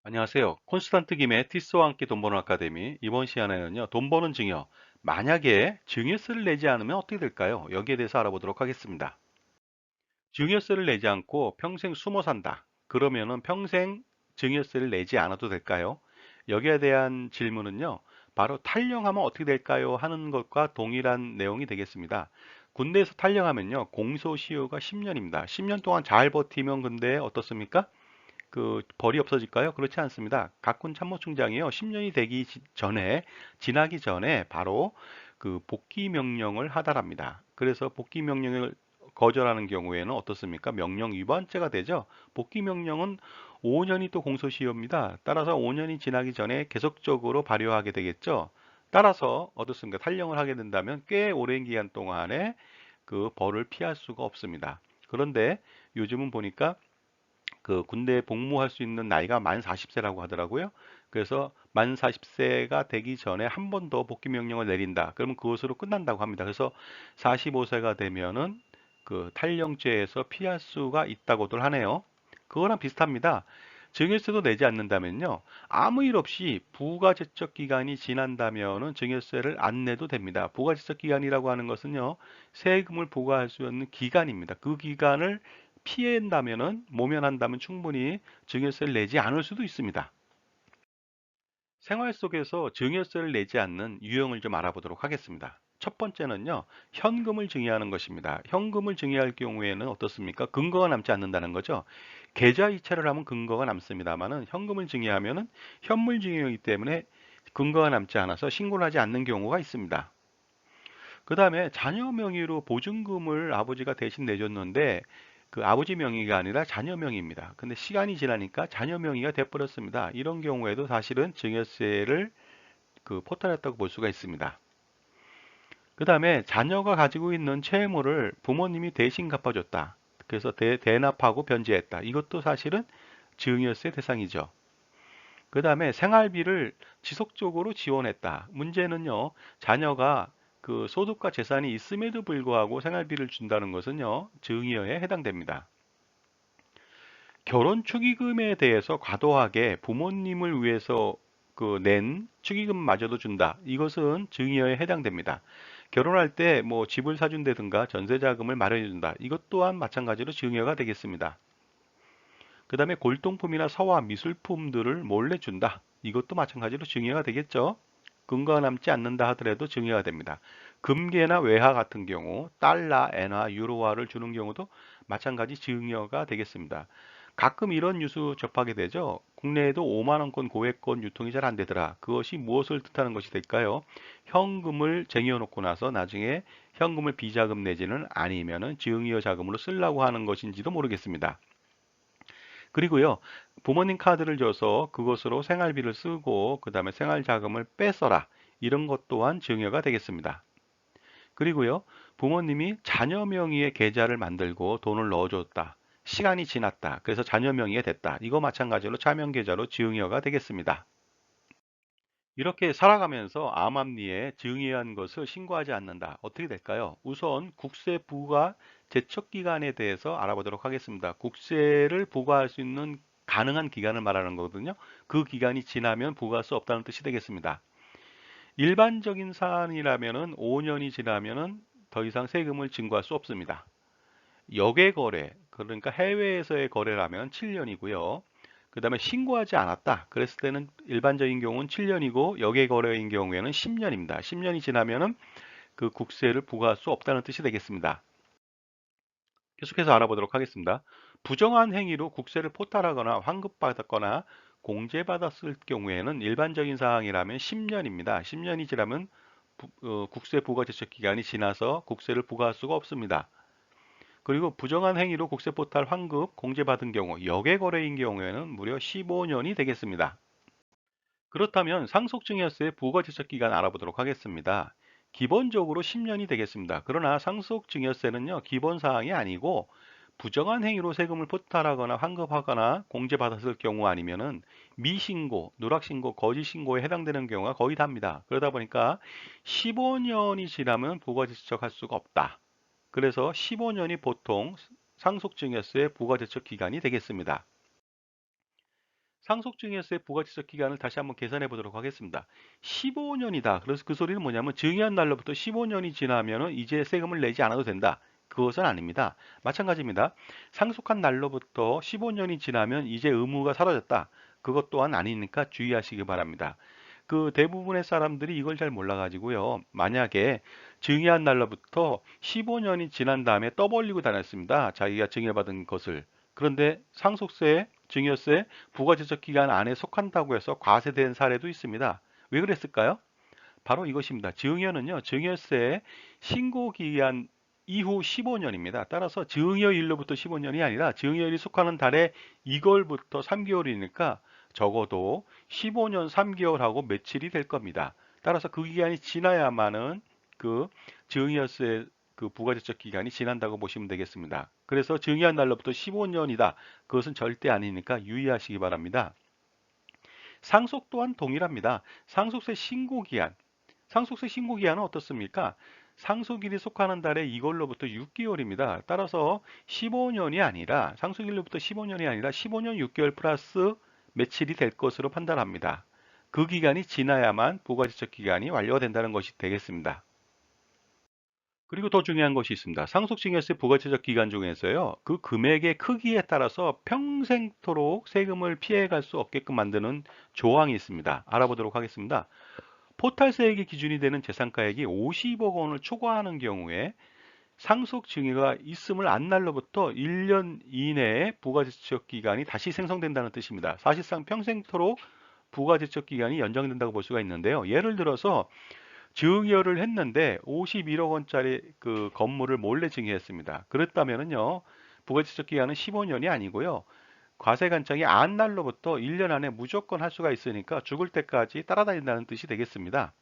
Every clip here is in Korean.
안녕하세요. 콘스탄트 김의 티스와 함께 돈 버는 아카데미. 이번 시간에는요, 돈 버는 증여. 만약에 증여세를 내지 않으면 어떻게 될까요? 여기에 대해서 알아보도록 하겠습니다. 증여세를 내지 않고 평생 숨어 산다. 그러면은 평생 증여세를 내지 않아도 될까요? 여기에 대한 질문은요, 바로 탈영하면 어떻게 될까요? 하는 것과 동일한 내용이 되겠습니다. 군대에서 탈영하면요, 공소시효가 10년입니다. 10년 동안 잘 버티면 근데 어떻습니까? 그 벌이 없어질까요? 그렇지 않습니다. 각군 참모총장이요. 10년이 되기 전에 지나기 전에 바로 그 복귀 명령을 하달합니다. 그래서 복귀 명령을 거절하는 경우에는 어떻습니까? 명령 위반죄가 되죠. 복귀 명령은 5년이 또 공소시효입니다. 따라서 5년이 지나기 전에 계속적으로 발효하게 되겠죠. 따라서 어떻습니까? 탈영을 하게 된다면 꽤 오랜 기간 동안에 그 벌을 피할 수가 없습니다. 그런데 요즘은 보니까 그 군대에 복무할 수 있는 나이가 만 40세라고 하더라고요. 그래서 만 40세가 되기 전에 한 번 더 복귀 명령을 내린다. 그러면 그것으로 끝난다고 합니다. 그래서 45세가 되면은 그 탈영죄에서 피할 수가 있다고들 하네요. 그거랑 비슷합니다. 증여세도 내지 않는다면요. 아무 일 없이 부가제적 기간이 지난다면은 증여세를 안 내도 됩니다. 부가제적 기간이라고 하는 것은요. 세금을 부과할 수 있는 기간입니다. 그 기간을 피한다면은 모면한다면 충분히 증여세를 내지 않을 수도 있습니다. 생활 속에서 증여세를 내지 않는 유형을 좀 알아보도록 하겠습니다. 첫 번째는요, 현금을 증여하는 것입니다. 현금을 증여할 경우에는 어떻습니까? 근거가 남지 않는다는 거죠. 계좌 이체를 하면 근거가 남습니다만은 현금을 증여하면은 현물 증여이기 때문에 근거가 남지 않아서 신고를 하지 않는 경우가 있습니다. 그 다음에 자녀 명의로 보증금을 아버지가 대신 내줬는데 그 아버지 명의가 아니라 자녀 명의입니다. 근데 시간이 지나니까 자녀 명의가 돼버렸습니다. 이런 경우에도 사실은 증여세를 그 포탈했다고 볼 수가 있습니다. 그 다음에 자녀가 가지고 있는 채무를 부모님이 대신 갚아줬다. 그래서 대납하고 변제했다. 이것도 사실은 증여세 대상이죠. 그 다음에 생활비를 지속적으로 지원했다. 문제는요, 자녀가 그 소득과 재산이 있음에도 불구하고 생활비를 준다는 것은요, 증여에 해당됩니다. 결혼 축의금에 대해서 과도하게 부모님을 위해서 그 낸 축의금마저도 준다. 이것은 증여에 해당됩니다. 결혼할 때 뭐 집을 사준다든가 전세자금을 마련해 준다. 이것 또한 마찬가지로 증여가 되겠습니다. 그 다음에 골동품이나 서화, 미술품들을 몰래 준다. 이것도 마찬가지로 증여가 되겠죠. 근거가 남지 않는다 하더라도 증여가 됩니다. 금괴나 외화 같은 경우 달러, 엔화, 유로화를 주는 경우도 마찬가지 증여가 되겠습니다. 가끔 이런 뉴스 접하게 되죠. 국내에도 5만 원권 고액권 유통이 잘 안 되더라. 그것이 무엇을 뜻하는 것이 될까요? 현금을 쟁여 놓고 나서 나중에 현금을 비자금 내지는 아니면은 증여 자금으로 쓰려고 하는 것인지도 모르겠습니다. 그리고요, 부모님 카드를 줘서 그것으로 생활비를 쓰고, 그 다음에 생활자금을 빼서라. 이런 것 또한 증여가 되겠습니다. 그리고요, 부모님이 자녀 명의의 계좌를 만들고 돈을 넣어줬다. 시간이 지났다. 그래서 자녀 명의가 됐다. 이거 마찬가지로 차명 계좌로 증여가 되겠습니다. 이렇게 살아가면서 암암리에 증여한 것을 신고하지 않는다. 어떻게 될까요? 우선 국세 부과 제척 기간에 대해서 알아보도록 하겠습니다. 국세를 부과할 수 있는 가능한 기간을 말하는 거거든요. 그 기간이 지나면 부과할 수 없다는 뜻이 되겠습니다. 일반적인 사안이라면은 5년이 지나면은 더 이상 세금을 증거할 수 없습니다. 역외 거래, 그러니까 해외에서의 거래라면 7년이고요. 그 다음에 신고하지 않았다. 그랬을 때는 일반적인 경우는 7년이고 역외 거래인 경우에는 10년입니다. 10년이 지나면은 그 국세를 부과할 수 없다는 뜻이 되겠습니다. 계속해서 알아보도록 하겠습니다. 부정한 행위로 국세를 포탈하거나 환급받았거나 공제받았을 경우에는 일반적인 사항이라면 10년입니다. 10년이 지나면 국세 부과 제척 기간이 지나서 국세를 부과할 수가 없습니다. 그리고 부정한 행위로 국세포탈 환급 공제받은 경우 역외 거래인 경우에는 무려 15년이 되겠습니다. 그렇다면 상속증여세 부과제척 기간 알아보도록 하겠습니다. 기본적으로 10년이 되겠습니다. 그러나 상속증여세는요, 기본 사항이 아니고 부정한 행위로 세금을 포탈하거나 환급하거나 공제받았을 경우 아니면은 미신고, 누락신고, 거짓신고에 해당되는 경우가 거의 답니다. 그러다 보니까 15년이 지나면 부과제척할 수가 없다. 그래서 15년이 보통 상속증여세 부과제척 기간이 되겠습니다. 상속증여세 부가지적 기간을 다시 한번 계산해 보도록 하겠습니다. 15년이다. 그래서 그 소리는 뭐냐면 증여한 날로부터 15년이 지나면 이제 세금을 내지 않아도 된다. 그것은 아닙니다. 마찬가지입니다. 상속한 날로부터 15년이 지나면 이제 의무가 사라졌다. 그것 또한 아니니까 주의하시기 바랍니다. 그 대부분의 사람들이 이걸 잘 몰라가지고요. 만약에 증여한 날로부터 15년이 지난 다음에 떠벌리고 다녔습니다. 자기가 증여받은 것을. 그런데 상속세, 증여세, 부가지적 기간 안에 속한다고 해서 과세된 사례도 있습니다. 왜 그랬을까요? 바로 이것입니다. 증여는요, 증여세 신고 기간 이후 15년입니다. 따라서 증여일로부터 15년이 아니라 증여일이 속하는 달에 이걸부터 3개월이니까 적어도 15년 3개월하고 며칠이 될 겁니다. 따라서 그 기간이 지나야만은 그 증여세 그 부가제적 기간이 지난다고 보시면 되겠습니다. 그래서 증여한 날로부터 15년이다. 그것은 절대 아니니까 유의하시기 바랍니다. 상속 또한 동일합니다. 상속세 신고 기한은 어떻습니까? 상속일이 속하는 달에 이걸로부터 6개월입니다. 따라서 15년이 아니라 상속일로부터 15년이 아니라 15년 6개월 플러스 며칠이 될 것으로 판단합니다. 그 기간이 지나야만 부가지적 기간이 완료가 된다는 것이 되겠습니다. 그리고 더 중요한 것이 있습니다. 상속증여세 부가세적 기간 중에서요, 그 금액의 크기에 따라서 평생토록 세금을 피해갈 수 없게끔 만드는 조항이 있습니다. 알아보도록 하겠습니다. 포탈세액의 기준이 되는 재산가액이 50억 원을 초과하는 경우에 상속증여가 있음을 안 날로부터 1년 이내에 부가제적 기간이 다시 생성된다는 뜻입니다. 사실상 평생토록 부가제적 기간이 연장된다고 볼 수가 있는데요. 예를 들어서 증여를 했는데 51억 원짜리 그 건물을 몰래 증여했습니다. 그랬다면은요, 부가지적 기간은 15년이 아니고요. 과세관청이 안 날로부터 1년 안에 무조건 할 수가 있으니까 죽을 때까지 따라다닌다는 뜻이 되겠습니다.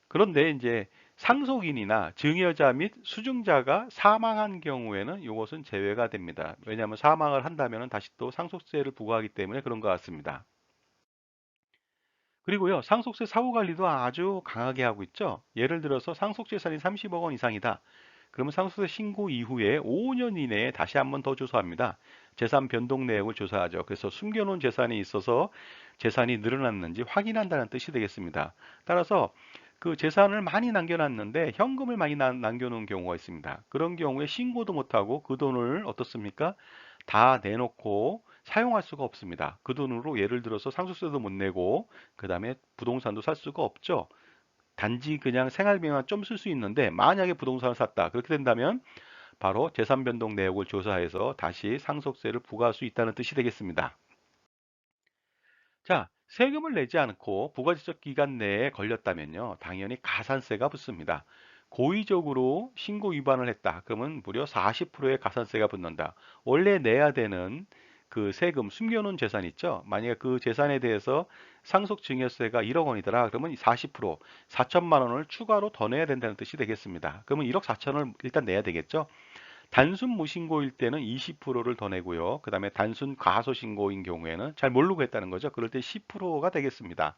그런데 이제 상속인이나 증여자 및 수증자가 사망한 경우에는 이것은 제외가 됩니다. 왜냐하면 사망을 한다면 다시 또 상속세를 부과하기 때문에 그런 것 같습니다. 그리고요, 상속세 사후 관리도 아주 강하게 하고 있죠. 예를 들어서 상속재산이 30억 원 이상이다. 그러면 상속세 신고 이후에 5년 이내에 다시 한번 더 조사합니다. 재산 변동 내역을 조사하죠. 그래서 숨겨놓은 재산이 있어서 재산이 늘어났는지 확인한다는 뜻이 되겠습니다. 따라서 그 재산을 많이 남겨놨는데 현금을 많이 남겨놓은 경우가 있습니다. 그런 경우에 신고도 못하고 그 돈을 어떻습니까? 다 내놓고 사용할 수가 없습니다. 그 돈으로 예를 들어서 상속세도 못 내고 그 다음에 부동산도 살 수가 없죠. 단지 그냥 생활비만 좀 쓸 수 있는데 만약에 부동산을 샀다. 그렇게 된다면 바로 재산 변동 내역을 조사해서 다시 상속세를 부과할 수 있다는 뜻이 되겠습니다. 자, 세금을 내지 않고 부가지적 기간 내에 걸렸다면요, 당연히 가산세가 붙습니다. 고의적으로 신고 위반을 했다. 그러면 무려 40%의 가산세가 붙는다. 원래 내야 되는 그 세금, 숨겨놓은 재산 있죠? 만약에 그 재산에 대해서 상속증여세가 1억 원이더라. 그러면 40%, 4천만 원을 추가로 더 내야 된다는 뜻이 되겠습니다. 그러면 1억 4천을 일단 내야 되겠죠? 단순 무신고일 때는 20%를 더 내고요. 그 다음에 단순 과소신고인 경우에는 잘 모르고 했다는 거죠. 그럴 때 10%가 되겠습니다.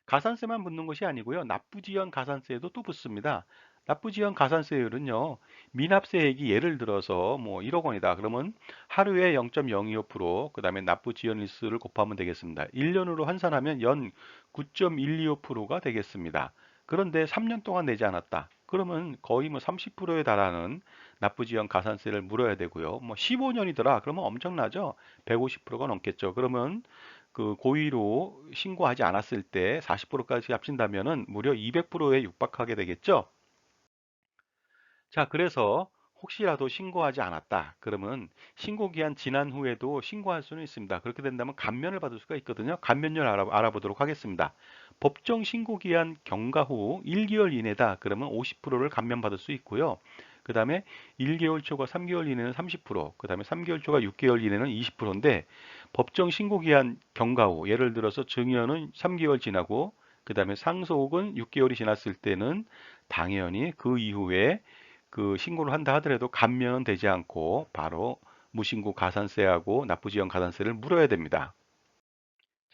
가산세만 붙는 것이 아니고요. 납부지연 가산세도 또 붙습니다. 납부지연 가산세율은요, 미납세액이 예를 들어서 뭐 1억 원이다. 그러면 하루에 0.025%, 그 다음에 납부지연 일수를 곱하면 되겠습니다. 1년으로 환산하면 연 9.125%가 되겠습니다. 그런데 3년 동안 내지 않았다. 그러면 거의 뭐 30%에 달하는 납부지연 가산세를 물어야 되고요. 뭐 15년이더라. 그러면 엄청나죠? 150%가 넘겠죠. 그러면 그 고의로 신고하지 않았을 때 40%까지 합친다면은 무려 200%에 육박하게 되겠죠. 자, 그래서 혹시라도 신고하지 않았다. 그러면 신고 기한 지난 후에도 신고할 수는 있습니다. 그렇게 된다면 감면을 받을 수가 있거든요. 감면율 알아보도록 하겠습니다. 법정 신고 기한 경과 후 1개월 이내다. 그러면 50%를 감면받을 수 있고요. 그 다음에 1개월 초과 3개월 이내는 30%, 그 다음에 3개월 초과 6개월 이내는 20%인데 법정 신고 기한 경과 후, 예를 들어서 증여는 3개월 지나고 그 다음에 상속은 6개월이 지났을 때는 당연히 그 이후에 그 신고를 한다 하더라도 감면은 되지 않고 바로 무신고 가산세하고 납부지연 가산세를 물어야 됩니다.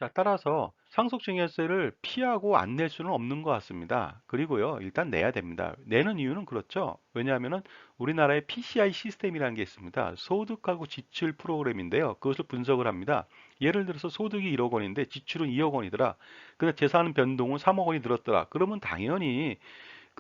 자, 따라서 상속증여세를 피하고 안 낼 수는 없는 것 같습니다. 그리고요, 일단 내야 됩니다. 내는 이유는 그렇죠. 왜냐하면은 우리나라에 PCI 시스템이라는 게 있습니다. 소득하고 지출 프로그램인데요. 그것을 분석을 합니다. 예를 들어서 소득이 1억 원인데 지출은 2억 원이더라. 근데 재산 변동은 3억 원이 늘었더라. 그러면 당연히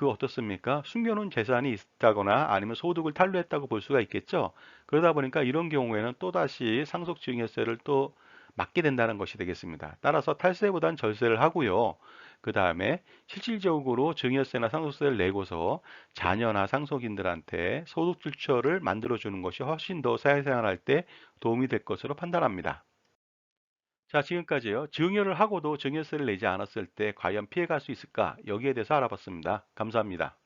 어떻습니까? 숨겨놓은 재산이 있다거나 아니면 소득을 탈루했다고 볼 수가 있겠죠. 그러다 보니까 이런 경우에는 또다시 상속증여세를 또 맞게 된다는 것이 되겠습니다. 따라서 탈세보단 절세를 하고요. 그 다음에 실질적으로 증여세나 상속세를 내고서 자녀나 상속인들한테 소득 출처를 만들어주는 것이 훨씬 더 사회생활할 때 도움이 될 것으로 판단합니다. 자, 지금까지요. 증여를 하고도 증여세를 내지 않았을 때 과연 피해갈 수 있을까? 여기에 대해서 알아봤습니다. 감사합니다.